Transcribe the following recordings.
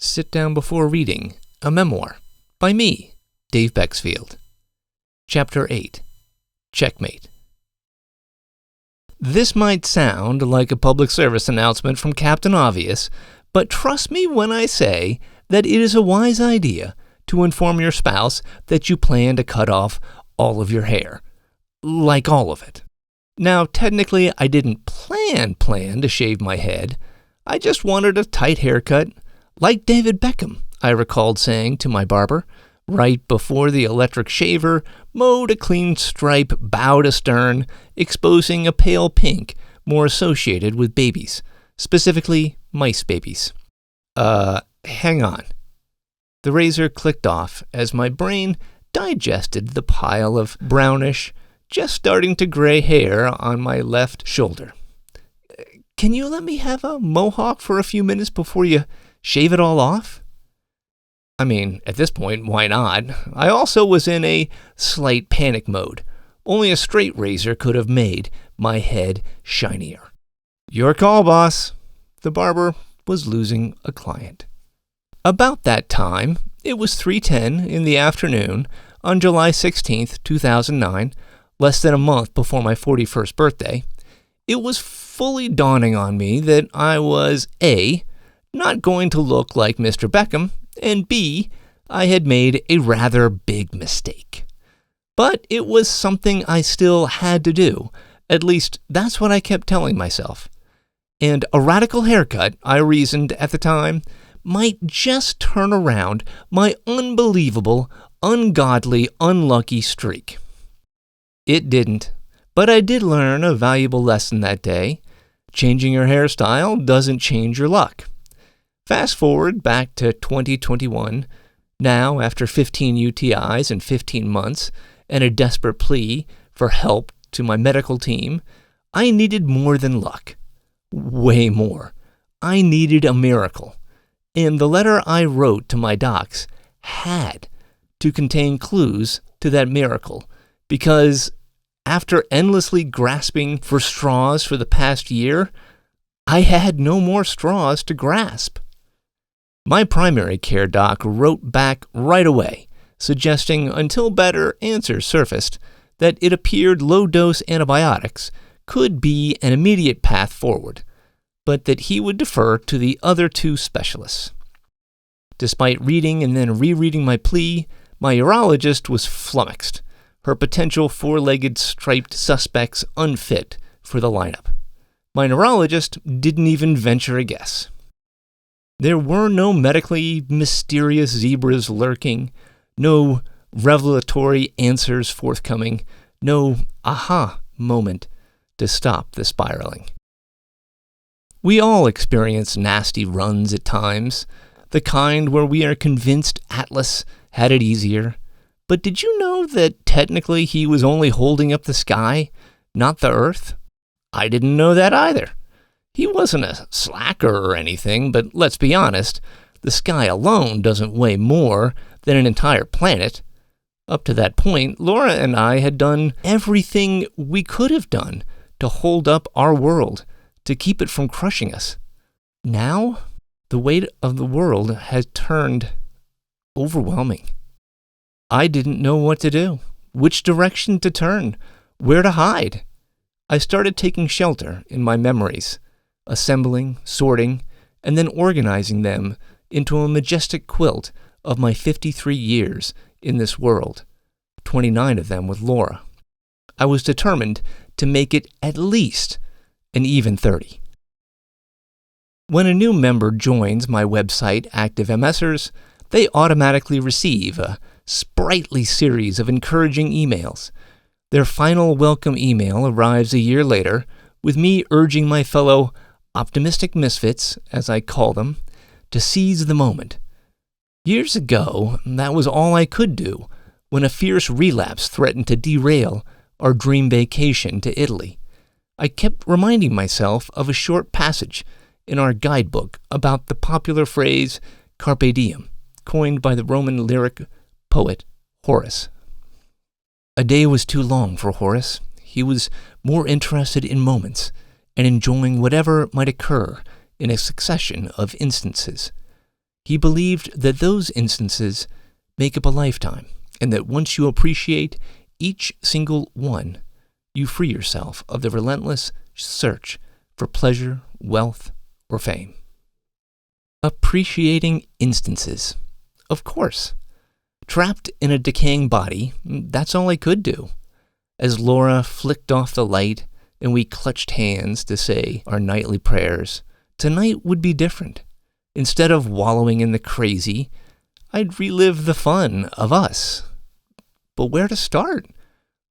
Sit down before reading a memoir by me, Dave Bexfield. Chapter 8. Checkmate. This might sound like a public service announcement from Captain Obvious, but trust me when I say that it is a wise idea to inform your spouse that you plan to cut off all of your hair. Like all of it. Now, technically, I didn't plan to shave my head. I just wanted a tight haircut, like David Beckham, I recalled saying to my barber, right before the electric shaver mowed a clean stripe bow to stern, exposing a pale pink more associated with babies, specifically mice babies. Hang on. The razor clicked off as my brain digested the pile of brownish, just starting to gray hair on my left shoulder. Can you let me have a mohawk for a few minutes before you shave it all off? I mean, at this point, why not? I also was in a slight panic mode. Only a straight razor could have made my head shinier. Your call, boss. The barber was losing a client. About that time, it was 3:10 in the afternoon on July 16th, 2009, less than a month before my 41st birthday. It was fully dawning on me that I was A, not going to look like Mr. Beckham, and B, I had made a rather big mistake. But it was something I still had to do. At least, that's what I kept telling myself. And a radical haircut, I reasoned at the time, might just turn around my unbelievable, ungodly, unlucky streak. It didn't, but I did learn a valuable lesson that day. Changing your hairstyle doesn't change your luck. Fast forward back to 2021, now after 15 UTIs in 15 months and a desperate plea for help to my medical team, I needed more than luck. Way more. I needed a miracle. And the letter I wrote to my docs had to contain clues to that miracle, because after endlessly grasping for straws for the past year, I had no more straws to grasp. My primary care doc wrote back right away, suggesting until better answers surfaced that it appeared low-dose antibiotics could be an immediate path forward, but that he would defer to the other two specialists. Despite reading and then rereading my plea, my urologist was flummoxed, her potential four-legged striped suspects unfit for the lineup. My neurologist didn't even venture a guess. There were no medically mysterious zebras lurking, no revelatory answers forthcoming, no aha moment to stop the spiraling. We all experience nasty runs at times, the kind where we are convinced Atlas had it easier. But did you know that technically he was only holding up the sky, not the earth? I didn't know that either. He wasn't a slacker or anything, but let's be honest, the sky alone doesn't weigh more than an entire planet. Up to that point, Laura and I had done everything we could have done to hold up our world, to keep it from crushing us. Now, the weight of the world has turned overwhelming. I didn't know what to do, which direction to turn, where to hide. I started taking shelter in my memories, assembling, sorting, and then organizing them into a majestic quilt of my 53 years in this world, 29 of them with Laura. I was determined to make it at least an even 30. When a new member joins my website, Active MSers, they automatically receive a sprightly series of encouraging emails. Their final welcome email arrives a year later, with me urging my fellow optimistic misfits, as I call them, to seize the moment. Years ago, that was all I could do when a fierce relapse threatened to derail our dream vacation to Italy. I kept reminding myself of a short passage in our guidebook about the popular phrase carpe diem, coined by the Roman lyric poet Horace. A day was too long for Horace. He was more interested in moments and enjoying whatever might occur in a succession of instances. He believed that those instances make up a lifetime, and that once you appreciate each single one, you free yourself of the relentless search for pleasure, wealth, or fame. Appreciating instances. Of course. Trapped in a decaying body, that's all I could do. As Laura flicked off the light and we clutched hands to say our nightly prayers, tonight would be different. Instead of wallowing in the crazy, I'd relive the fun of us. But where to start?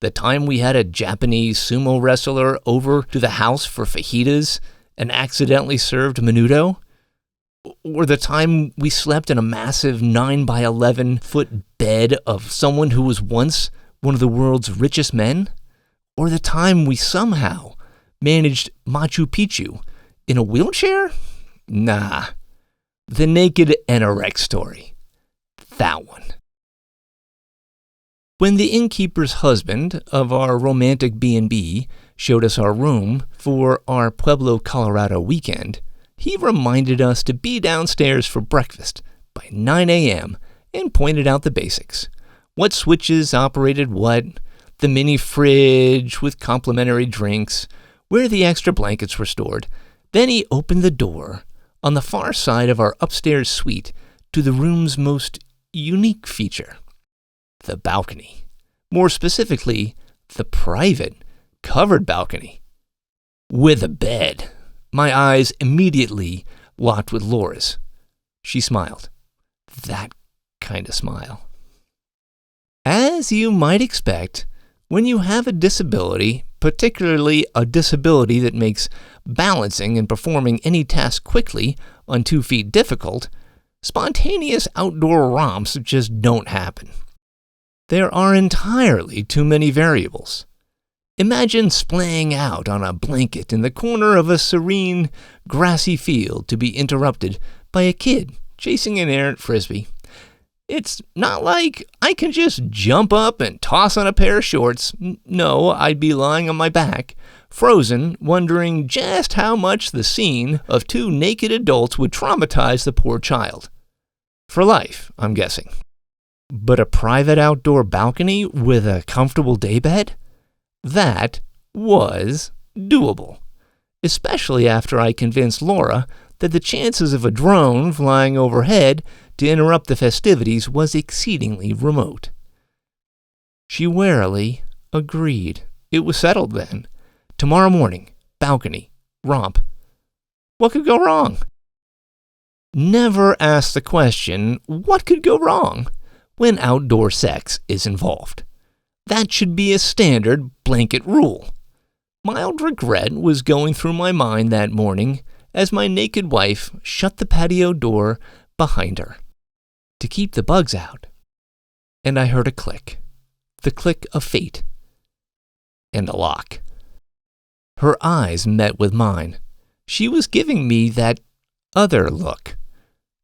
The time we had a Japanese sumo wrestler over to the house for fajitas and accidentally served menudo? Or the time we slept in a massive 9-by-11-foot bed of someone who was once one of the world's richest men? Or the time we somehow managed Machu Picchu in a wheelchair? Nah. The naked anorex story. That one. When the innkeeper's husband of our romantic B&B showed us our room for our Pueblo, Colorado weekend, he reminded us to be downstairs for breakfast by 9 a.m. and pointed out the basics. What switches operated what, the mini fridge with complimentary drinks, where the extra blankets were stored. Then he opened the door on the far side of our upstairs suite to the room's most unique feature, the balcony. More specifically, the private, covered balcony with a bed. My eyes immediately locked with Laura's. She smiled. That kind of smile. As you might expect, when you have a disability, particularly a disability that makes balancing and performing any task quickly on 2 feet difficult, spontaneous outdoor romps just don't happen. There are entirely too many variables. Imagine splaying out on a blanket in the corner of a serene, grassy field to be interrupted by a kid chasing an errant frisbee. It's not like I can just jump up and toss on a pair of shorts. No, I'd be lying on my back, frozen, wondering just how much the scene of 2 naked adults would traumatize the poor child. For life, I'm guessing. But a private outdoor balcony with a comfortable daybed? That was doable, especially after I convinced Laura that the chances of a drone flying overhead to interrupt the festivities was exceedingly remote. She warily agreed. It was settled then. Tomorrow morning, balcony, romp. What could go wrong? Never ask the question, what could go wrong, when outdoor sex is involved. That should be a standard blanket rule. Mild regret was going through my mind that morning as my naked wife shut the patio door behind her to keep the bugs out. And I heard a click, the click of fate, and a lock. Her eyes met with mine. She was giving me that other look.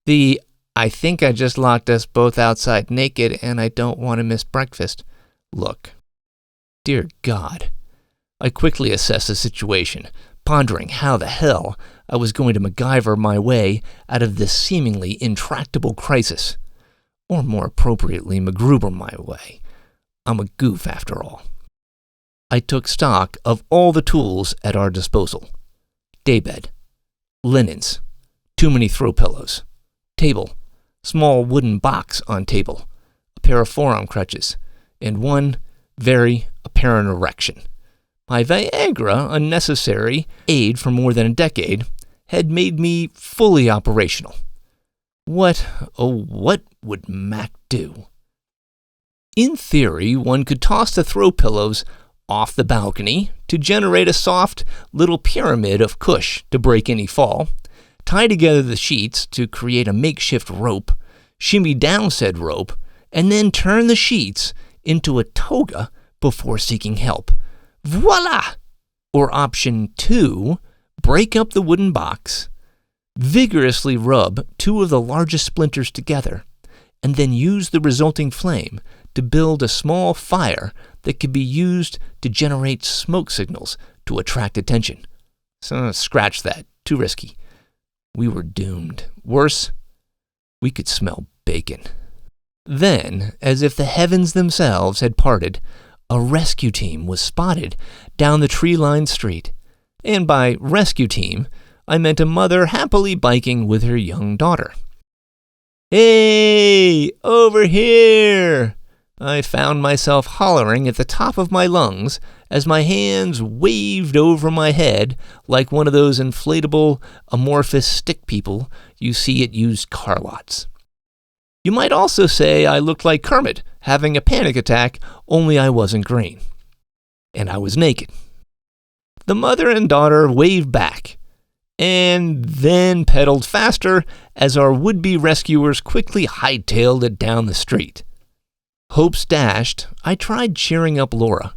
I think I just locked us both outside naked and I don't want to miss breakfast look. Dear God. I quickly assessed the situation, pondering how the hell I was going to MacGyver my way out of this seemingly intractable crisis. Or more appropriately, MacGruber my way. I'm a goof after all. I took stock of all the tools at our disposal. Daybed, linens, too many throw pillows, table, small wooden box on table, a pair of forearm crutches, and one very apparent erection. My Viagra, unnecessary aid for more than a decade, had made me fully operational. What would Mac do? In theory, one could toss the throw pillows off the balcony to generate a soft little pyramid of cush to break any fall, tie together the sheets to create a makeshift rope, shimmy down said rope, and then turn the sheets into a toga before seeking help. Voila! Or option 2, break up the wooden box, vigorously rub 2 of the largest splinters together, and then use the resulting flame to build a small fire that could be used to generate smoke signals to attract attention. So scratch that. Too risky. We were doomed. Worse, We could smell bacon. Then, as if the heavens themselves had parted, a rescue team was spotted down the tree-lined street. And by rescue team, I meant a mother happily biking with her young daughter. "Hey, over here!" I found myself hollering at the top of my lungs as my hands waved over my head like one of those inflatable, amorphous stick people you see at used car lots. You might also say I looked like Kermit having a panic attack, only I wasn't green. And I was naked. The mother and daughter waved back, and then pedaled faster as our would-be rescuers quickly hightailed it down the street. Hopes dashed, I tried cheering up Laura,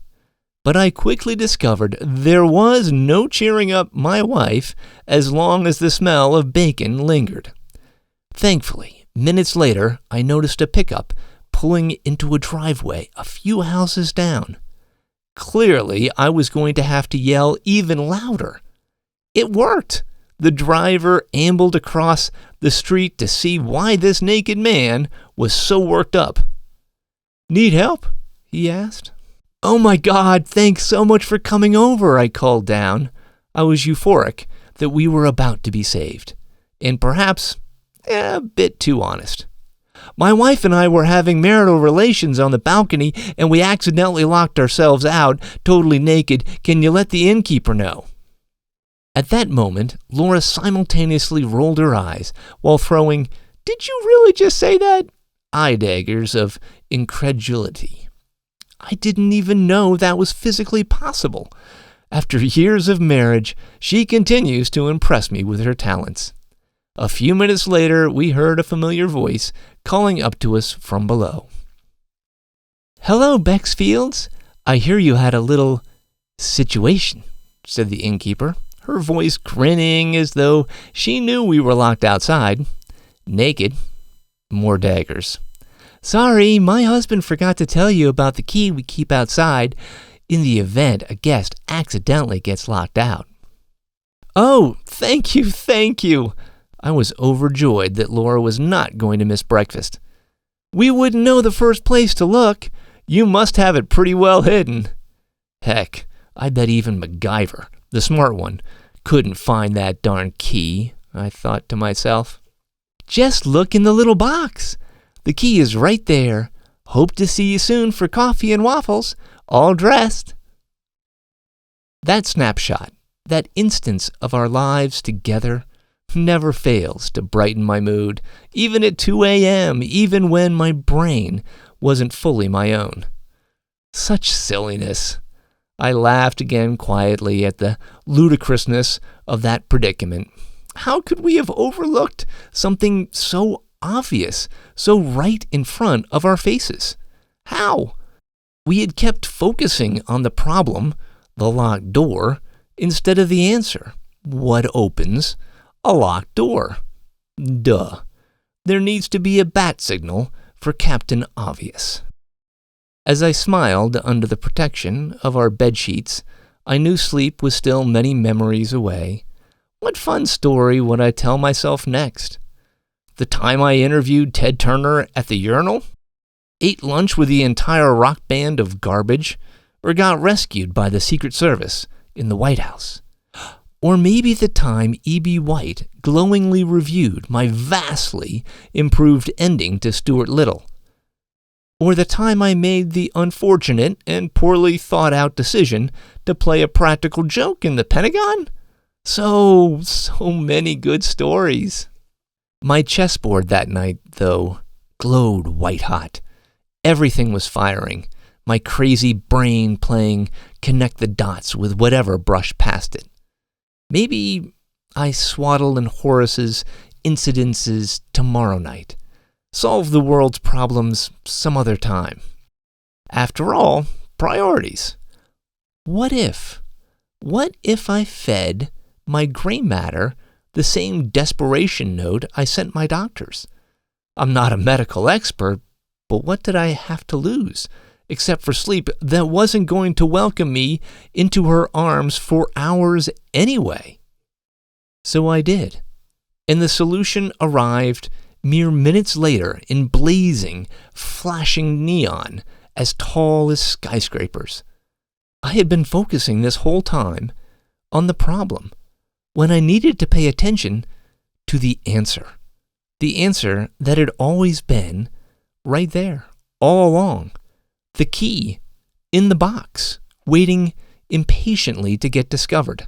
but I quickly discovered there was no cheering up my wife as long as the smell of bacon lingered. Thankfully, minutes later, I noticed a pickup pulling into a driveway a few houses down. Clearly, I was going to have to yell even louder. It worked. The driver ambled across the street to see why this naked man was so worked up. "Need help?" he asked. "Oh my God, thanks so much for coming over," I called down. I was euphoric that we were about to be saved, and perhaps a bit too honest. "My wife and I were having marital relations on the balcony, and we accidentally locked ourselves out, totally naked. Can you let the innkeeper know?" At that moment, Laura simultaneously rolled her eyes while throwing, "Did you really just say that?" eye daggers of incredulity. I didn't even know that was physically possible. After years of marriage, she continues to impress me with her talents. A few minutes later, we heard a familiar voice calling up to us from below. "Hello, Bexfields. I hear you had a little situation," said the innkeeper, her voice grinning as though she knew we were locked outside. Naked. More daggers. "Sorry, my husband forgot to tell you about the key we keep outside in the event a guest accidentally gets locked out." "Oh, thank you, thank you." I was overjoyed that Laura was not going to miss breakfast. "We wouldn't know the first place to look. You must have it pretty well hidden." Heck, I bet even MacGyver, the smart one, couldn't find that darn key, I thought to myself. "Just look in the little box. The key is right there. Hope to see you soon for coffee and waffles, all dressed." That snapshot, that instance of our lives together, never fails to brighten my mood, even at 2 a.m., even when my brain wasn't fully my own. Such silliness. I laughed again quietly at the ludicrousness of that predicament. How could we have overlooked something so obvious, so right in front of our faces? How? We had kept focusing on the problem, the locked door, instead of the answer. What opens a locked door? Duh. There needs to be a bat signal for Captain Obvious. As I smiled under the protection of our bedsheets, I knew sleep was still many memories away. What fun story would I tell myself next? The time I interviewed Ted Turner at the urinal? Ate lunch with the entire rock band of garbage? Or got rescued by the Secret Service in the White House? Or maybe the time E.B. White glowingly reviewed my vastly improved ending to Stuart Little? Or the time I made the unfortunate and poorly thought-out decision to play a practical joke in the Pentagon? So many good stories. My chessboard that night, though, glowed white-hot. Everything was firing, my crazy brain playing connect the dots with whatever brushed past it. Maybe I swaddle in Horace's incidences tomorrow night. Solve the world's problems some other time. After all, priorities. What if I fed my gray matter the same desperation note I sent my doctors? I'm not a medical expert, but what did I have to lose, except for sleep that wasn't going to welcome me into her arms for hours anyway? So I did, and the solution arrived mere minutes later in blazing, flashing neon as tall as skyscrapers. I had been focusing this whole time on the problem when I needed to pay attention to the answer. The answer that had always been right there, all along. The key in the box, waiting impatiently to get discovered.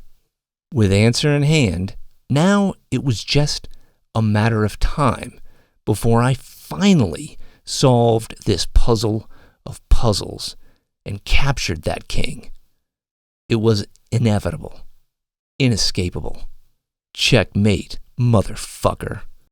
With answer in hand, now it was just a matter of time before I finally solved this puzzle of puzzles and captured that king. It was inevitable, inescapable. Checkmate, motherfucker.